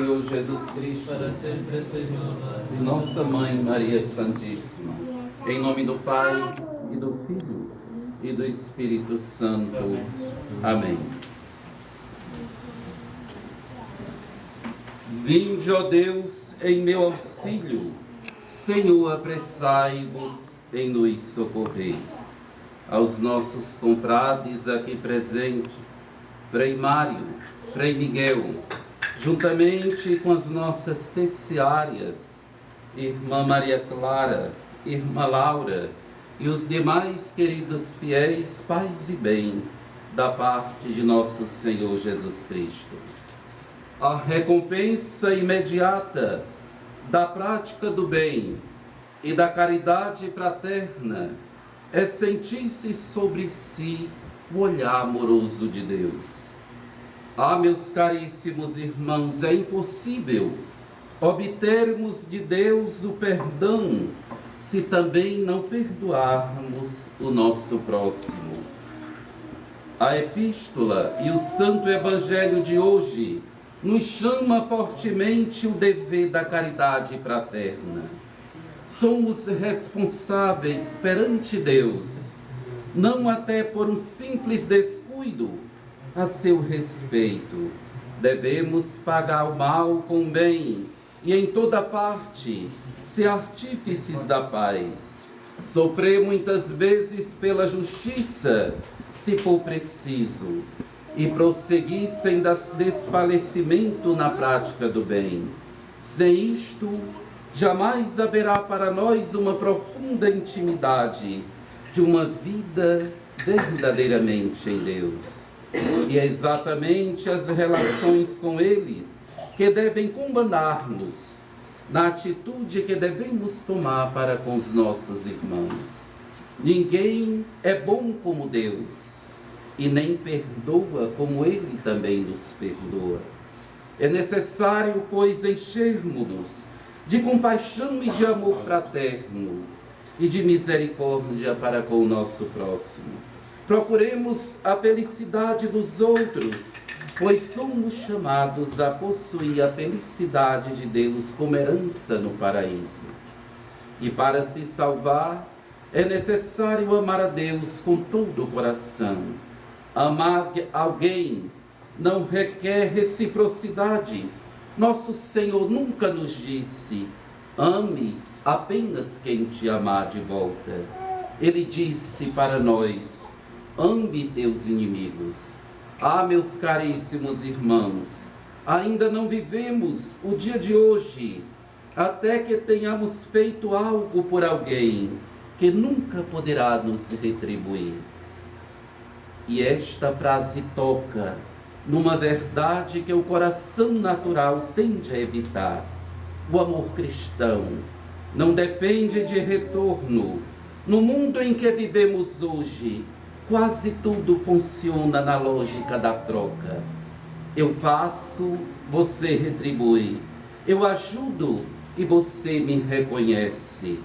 Senhor Jesus Cristo, para sempre seja louvado. e nossa Mãe Maria Santíssima, em nome do Pai, e do Filho, e do Espírito Santo. Amém. Vinde, ó Deus, em meu auxílio, Senhor, apressai-vos em nos socorrer. Aos nossos confrades aqui presentes, Frei Mário, Frei Miguel, juntamente com as nossas terciárias, Irmã Maria Clara, Irmã Laura e os demais queridos fiéis, paz e bem, da parte de nosso Senhor Jesus Cristo. A recompensa imediata da prática do bem e da caridade fraterna é sentir-se sobre si o olhar amoroso de Deus. Ah, meus caríssimos irmãos, é impossível obtermos de Deus o perdão se também não perdoarmos o nosso próximo. A epístola e o santo evangelho de hoje nos chama fortemente o dever da caridade fraterna. Somos responsáveis perante Deus, não até por um simples descuido a seu respeito. Devemos pagar o mal com o bem e em toda parte ser artífices da paz. Sofrer muitas vezes pela justiça, se for preciso, e prosseguir sem desfalecimento na prática do bem. Sem isto, jamais haverá para nós uma profunda intimidade de uma vida verdadeiramente em Deus. E é exatamente as relações com Ele que devem comandar-nos na atitude que devemos tomar para com os nossos irmãos. Ninguém é bom como Deus e nem perdoa como Ele também nos perdoa. É necessário, pois, enchermos-nos de compaixão e de amor fraterno e de misericórdia para com o nosso próximo. Procuremos a felicidade dos outros, pois somos chamados a possuir a felicidade de Deus como herança no paraíso. E para se salvar, é necessário amar a Deus com todo o coração. Amar alguém não requer reciprocidade. Nosso Senhor nunca nos disse: ame apenas quem te amar de volta. Ele disse para nós: ame teus inimigos. Ah, meus caríssimos irmãos, ainda não vivemos o dia de hoje até que tenhamos feito algo por alguém que nunca poderá nos retribuir. E esta frase toca numa verdade que o coração natural tende a evitar. O amor cristão não depende de retorno. No mundo em que vivemos hoje, quase tudo funciona na lógica da troca. Eu faço, você retribui. Eu ajudo e você me reconhece.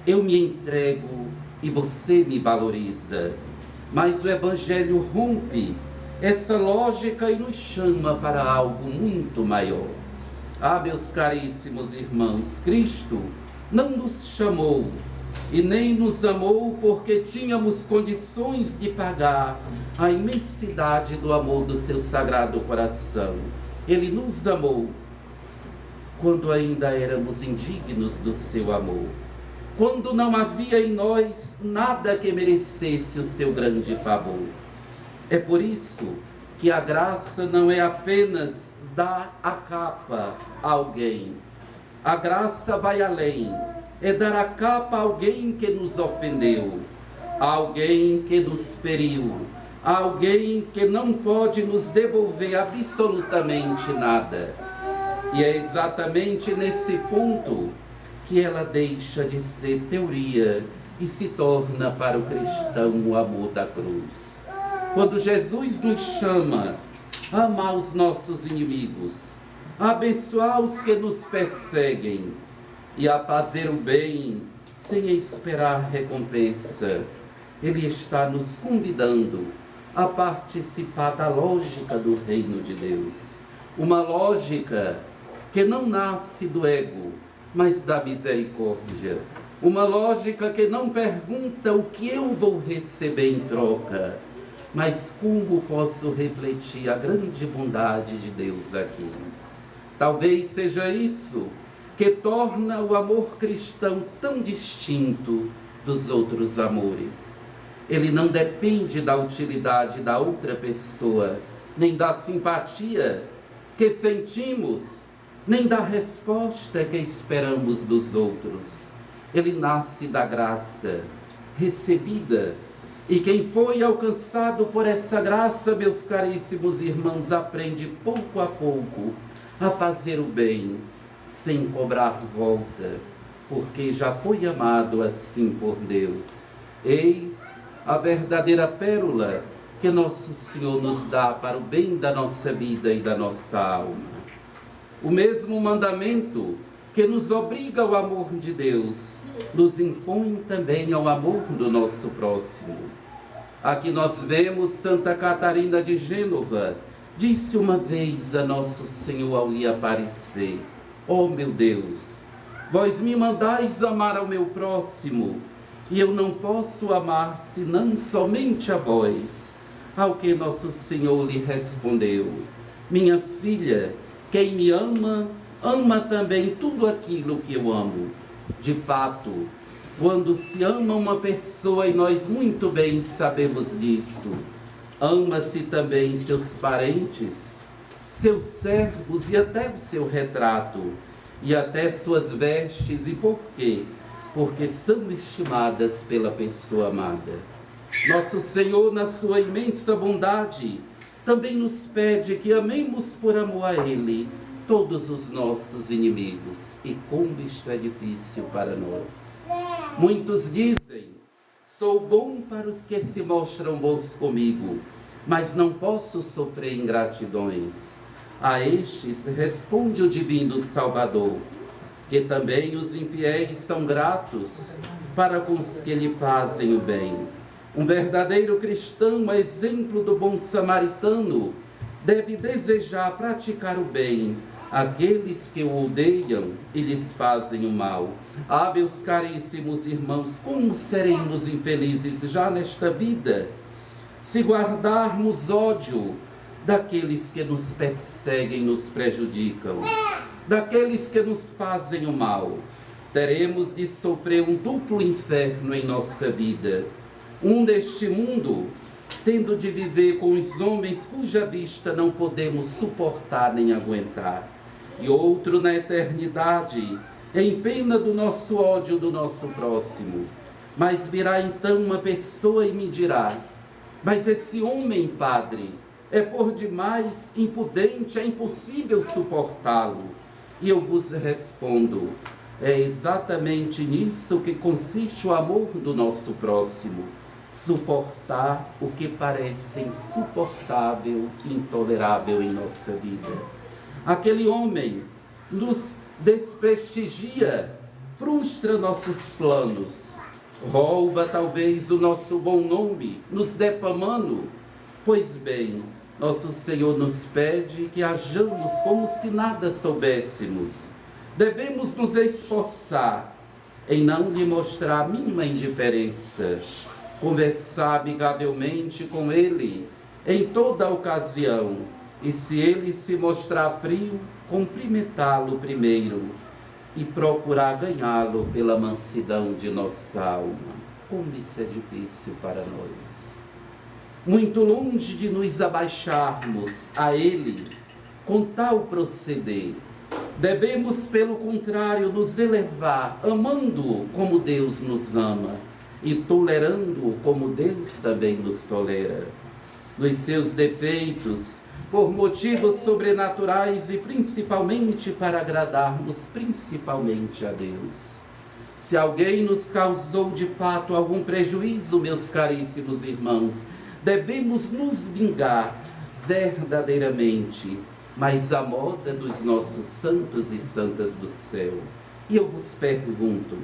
Eu me entrego e você me valoriza. Mas o Evangelho rompe essa lógica e nos chama para algo muito maior. Ah, meus caríssimos irmãos, Cristo não nos chamou e nem nos amou porque tínhamos condições de pagar a imensidade do amor do seu sagrado coração. Ele nos amou quando ainda éramos indignos do seu amor, quando não havia em nós nada que merecesse o seu grande favor. É por isso que a graça não é apenas dar a capa a alguém. A graça vai além. É dar a capa a alguém que nos ofendeu, a alguém que nos feriu, a alguém que não pode nos devolver absolutamente nada. E é exatamente nesse ponto que ela deixa de ser teoria e se torna para o cristão o amor da cruz. Quando Jesus nos chama a amar os nossos inimigos, a abençoar os que nos perseguem e a fazer o bem sem esperar recompensa, Ele está nos convidando a participar da lógica do reino de Deus. Uma lógica que não nasce do ego, mas da misericórdia. Uma lógica que não pergunta o que eu vou receber em troca, mas como posso refletir a grande bondade de Deus aqui. Talvez seja isso que torna o amor cristão tão distinto dos outros amores. Ele não depende da utilidade da outra pessoa, nem da simpatia que sentimos, nem da resposta que esperamos dos outros. Ele nasce da graça recebida, e quem foi alcançado por essa graça, meus caríssimos irmãos, aprende pouco a pouco a fazer o bem, sem cobrar volta, porque já foi amado assim por Deus. Eis a verdadeira pérola que nosso Senhor nos dá para o bem da nossa vida e da nossa alma. O mesmo mandamento que nos obriga ao amor de Deus, nos impõe também ao amor do nosso próximo. Aqui nós vemos Santa Catarina de Gênova, disse uma vez a nosso Senhor ao lhe aparecer: ó meu Deus, vós me mandais amar ao meu próximo, e eu não posso amar senão somente a vós. Ao que nosso Senhor lhe respondeu: minha filha, quem me ama, ama também tudo aquilo que eu amo. De fato, quando se ama uma pessoa, e nós muito bem sabemos disso, ama-se também seus parentes, seus servos e até o seu retrato, e até suas vestes. E por quê? Porque são estimadas pela pessoa amada. Nosso Senhor, na sua imensa bondade, também nos pede que amemos por amor a Ele todos os nossos inimigos. E como isto é difícil para nós. Muitos dizem: sou bom para os que se mostram bons comigo, mas não posso sofrer ingratidões. A estes responde o divino Salvador, que também os infiéis são gratos para com os que lhe fazem o bem. Um verdadeiro cristão, exemplo do bom samaritano, deve desejar praticar o bem àqueles que o odeiam e lhes fazem o mal. Ah, meus caríssimos irmãos, como seremos infelizes já nesta vida, se guardarmos ódio daqueles que nos perseguem, nos prejudicam, daqueles que nos fazem o mal. Teremos de sofrer um duplo inferno em nossa vida. Um deste mundo, tendo de viver com os homens cuja vista não podemos suportar nem aguentar. E outro na eternidade, em pena do nosso ódio do nosso próximo. Mas virá então uma pessoa e me dirá: mas esse homem, padre, é por demais impudente, é impossível suportá-lo. E eu vos respondo: é exatamente nisso que consiste o amor do nosso próximo. Suportar o que parece insuportável, intolerável em nossa vida. Aquele homem nos desprestigia, frustra nossos planos, rouba talvez o nosso bom nome, nos defamando. Pois bem, nosso Senhor nos pede que hajamos como se nada soubéssemos. Devemos nos esforçar em não lhe mostrar a mínima indiferença, conversar amigavelmente com ele em toda ocasião, e se ele se mostrar frio, cumprimentá-lo primeiro e procurar ganhá-lo pela mansidão de nossa alma. Como isso é difícil para nós. Muito longe de nos abaixarmos a ele com tal proceder, devemos, pelo contrário, nos elevar, amando-o como Deus nos ama e tolerando-o como Deus também nos tolera. Nos seus defeitos, por motivos sobrenaturais e principalmente para agradarmos principalmente a Deus. Se alguém nos causou de fato algum prejuízo, meus caríssimos irmãos, devemos nos vingar verdadeiramente, mas à moda dos nossos santos e santas do céu. E eu vos pergunto,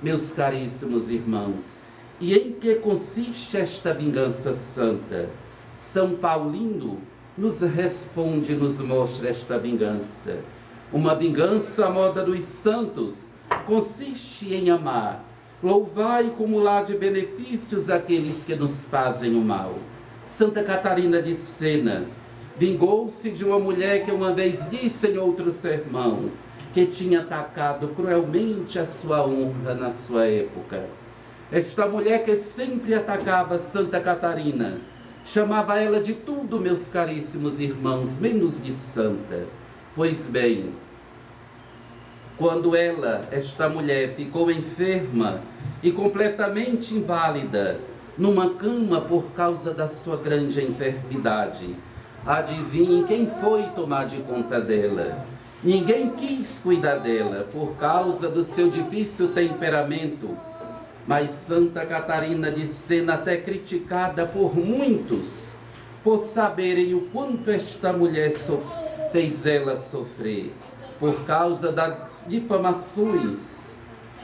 meus caríssimos irmãos, e em que consiste esta vingança santa? São Paulino nos responde, nos mostra esta vingança. Uma vingança à moda dos santos consiste em amar. Louvai e cumular de benefícios aqueles que nos fazem o mal. Santa Catarina de Sena vingou-se de uma mulher que uma vez disse em outro sermão que tinha atacado cruelmente a sua honra na sua época. Esta mulher que sempre atacava Santa Catarina, chamava ela de tudo, meus caríssimos irmãos, menos de santa. Pois bem, quando esta mulher, ficou enferma e completamente inválida, numa cama por causa da sua grande enfermidade, adivinhe quem foi tomar de conta dela? Ninguém quis cuidar dela por causa do seu difícil temperamento. Mas Santa Catarina de Sena, até criticada por muitos, por saberem o quanto esta mulher fez ela sofrer, por causa das difamações,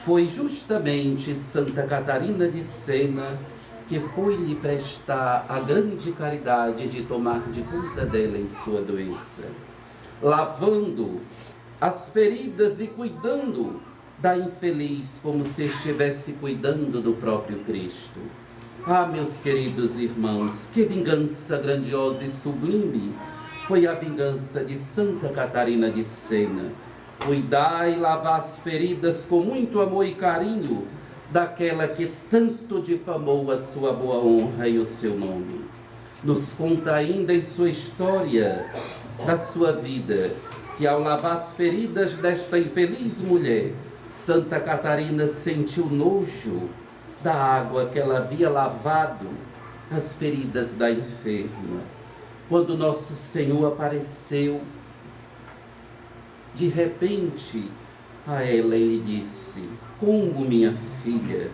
foi justamente Santa Catarina de Sena que foi lhe prestar a grande caridade de tomar de conta dela em sua doença, lavando as feridas e cuidando da infeliz como se estivesse cuidando do próprio Cristo. Ah, meus queridos irmãos, que vingança grandiosa e sublime foi a vingança de Santa Catarina de Sena. Cuidar e lavar as feridas com muito amor e carinho daquela que tanto difamou a sua boa honra e o seu nome. Nos conta ainda em sua história da sua vida que ao lavar as feridas desta infeliz mulher, Santa Catarina sentiu nojo da água que ela havia lavado as feridas da enferma. Quando nosso Senhor apareceu, de repente, a ela ele disse: como, minha filha,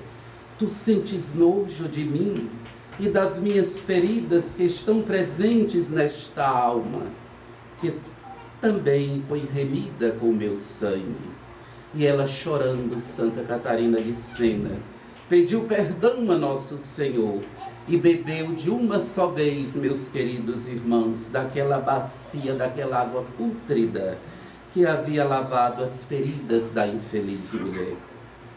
tu sentes nojo de mim e das minhas feridas que estão presentes nesta alma, que também foi remida com o meu sangue? E ela, chorando, Santa Catarina de Sena, pediu perdão a nosso Senhor e bebeu de uma só vez, meus queridos irmãos, daquela bacia, daquela água pútrida que havia lavado as feridas da infeliz mulher.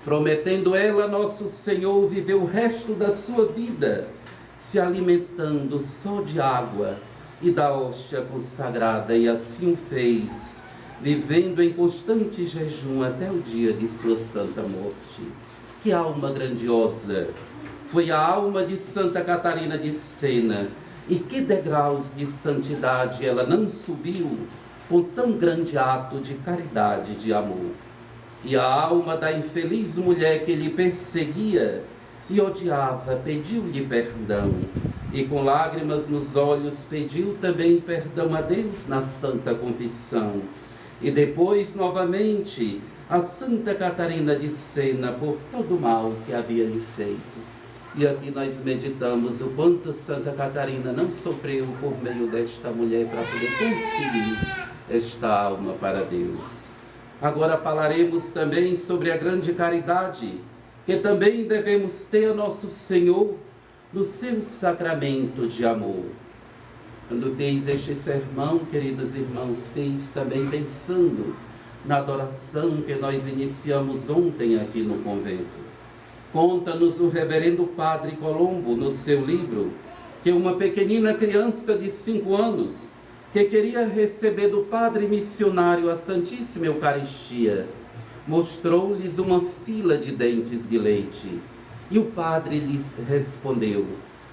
Prometendo ela, nosso Senhor viveu o resto da sua vida se alimentando só de água e da hóstia consagrada, e assim o fez, vivendo em constante jejum até o dia de sua santa morte. Que alma grandiosa foi a alma de Santa Catarina de Sena, e que degraus de santidade ela não subiu com tão grande ato de caridade e de amor. E a alma da infeliz mulher que lhe perseguia e odiava pediu-lhe perdão, e com lágrimas nos olhos pediu também perdão a Deus na santa confissão. E depois, novamente, a Santa Catarina de Sena por todo o mal que havia lhe feito. E aqui nós meditamos o quanto Santa Catarina não sofreu por meio desta mulher para poder conseguir esta alma para Deus. Agora falaremos também sobre a grande caridade que também devemos ter a nosso Senhor no seu sacramento de amor. Quando fez este sermão, queridos irmãos, fez também pensando na adoração que nós iniciamos ontem aqui no convento. Conta-nos o reverendo Padre Colombo, no seu livro, que uma pequenina criança de 5 anos, que queria receber do Padre missionário a Santíssima Eucaristia, mostrou-lhes uma fila de dentes de leite. E o Padre lhes respondeu: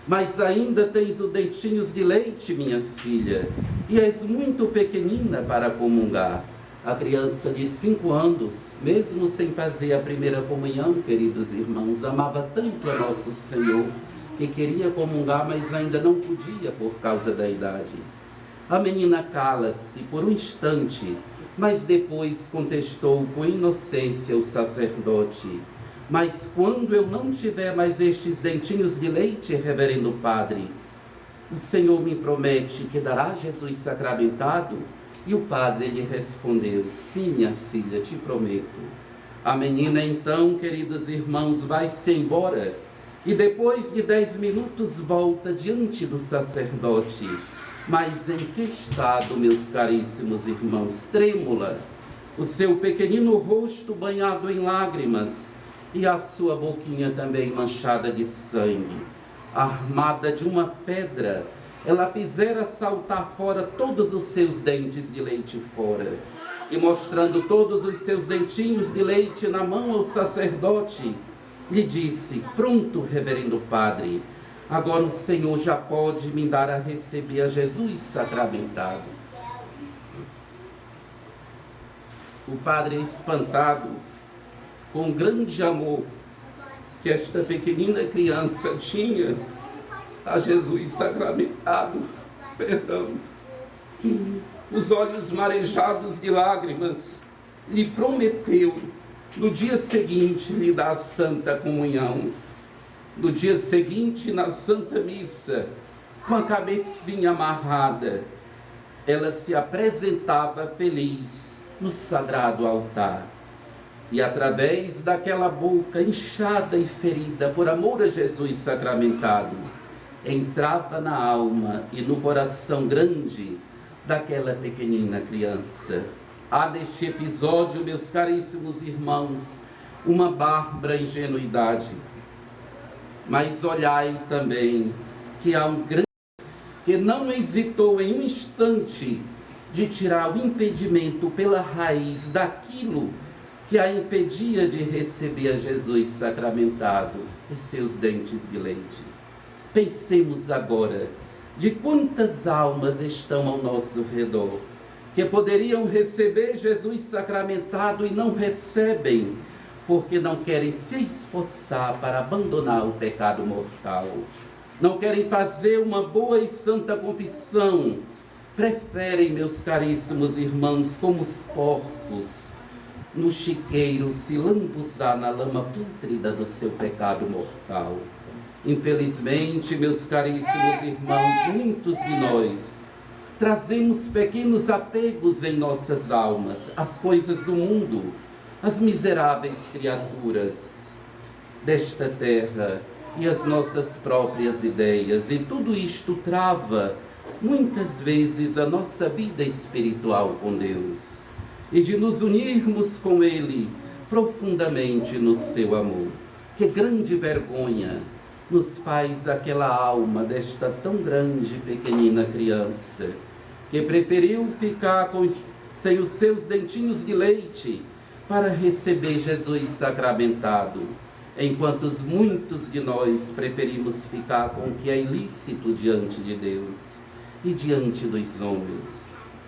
mas ainda tens os dentinhos de leite, minha filha, e és muito pequenina para comungar. A criança de 5 anos, mesmo sem fazer a primeira comunhão, queridos irmãos, amava tanto a nosso Senhor, que queria comungar, mas ainda não podia por causa da idade. A menina cala-se por um instante, mas depois contestou com inocência o sacerdote: mas quando eu não tiver mais estes dentinhos de leite, reverendo Padre, o Senhor me promete que dará Jesus sacramentado? E o padre lhe respondeu: sim, minha filha, te prometo. A menina então, queridos irmãos, vai-se embora e depois de 10 minutos volta diante do sacerdote. Mas em que estado, meus caríssimos irmãos? Trêmula, o seu pequenino rosto banhado em lágrimas e a sua boquinha também manchada de sangue. Armada de uma pedra, ela fizera saltar fora todos os seus dentes de leite fora, e mostrando todos os seus dentinhos de leite na mão ao sacerdote, lhe disse: pronto, reverendo padre, agora o Senhor já pode me dar a receber a Jesus sacramentado. O padre, espantado com o grande amor que esta pequenina criança tinha a Jesus sacramentado, os olhos marejados de lágrimas, lhe prometeu no dia seguinte lhe dar a Santa Comunhão. No dia seguinte, na Santa Missa, com a cabecinha amarrada, ela se apresentava feliz no sagrado altar. E através daquela boca inchada e ferida por amor a Jesus sacramentado, entrava na alma e no coração grande daquela pequenina criança. Há neste episódio, meus caríssimos irmãos, uma bárbara ingenuidade. Mas olhai também que há um grande que não hesitou em um instante de tirar o impedimento pela raiz daquilo que a impedia de receber a Jesus sacramentado e seus dentes de leite. Pensemos agora de quantas almas estão ao nosso redor, que poderiam receber Jesus sacramentado e não recebem, porque não querem se esforçar para abandonar o pecado mortal. Não querem fazer uma boa e santa confissão. Preferem, meus caríssimos irmãos, como os porcos, no chiqueiro se lambuzar na lama pútrida do seu pecado mortal. Infelizmente, meus caríssimos irmãos, muitos de nós trazemos pequenos apegos em nossas almas, às coisas do mundo, às miseráveis criaturas desta terra e às nossas próprias ideias. E tudo isto trava, muitas vezes, a nossa vida espiritual com Deus e de nos unirmos com Ele profundamente no seu amor. Que grande vergonha nos faz aquela alma desta tão grande pequenina criança, que preferiu ficar sem os seus dentinhos de leite para receber Jesus sacramentado, enquanto muitos de nós preferimos ficar com o que é ilícito diante de Deus e diante dos homens,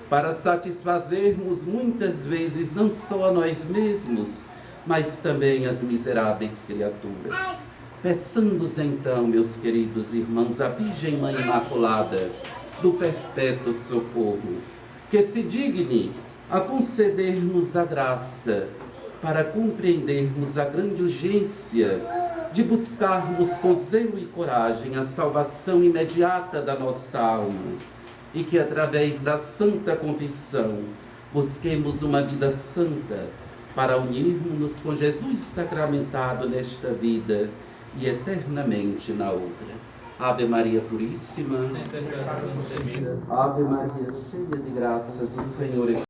para satisfazermos muitas vezes não só a nós mesmos, mas também as miseráveis criaturas. Peçamos então, meus queridos irmãos, a Virgem Mãe Imaculada do Perpétuo Socorro, que se digne a conceder-nos a graça para compreendermos a grande urgência de buscarmos com zelo e coragem a salvação imediata da nossa alma, e que através da Santa Confissão busquemos uma vida santa para unirmos-nos com Jesus sacramentado nesta vida e eternamente na outra. Ave Maria Puríssima, sem pecado concebida. Ave Maria cheia de graças, o Senhor é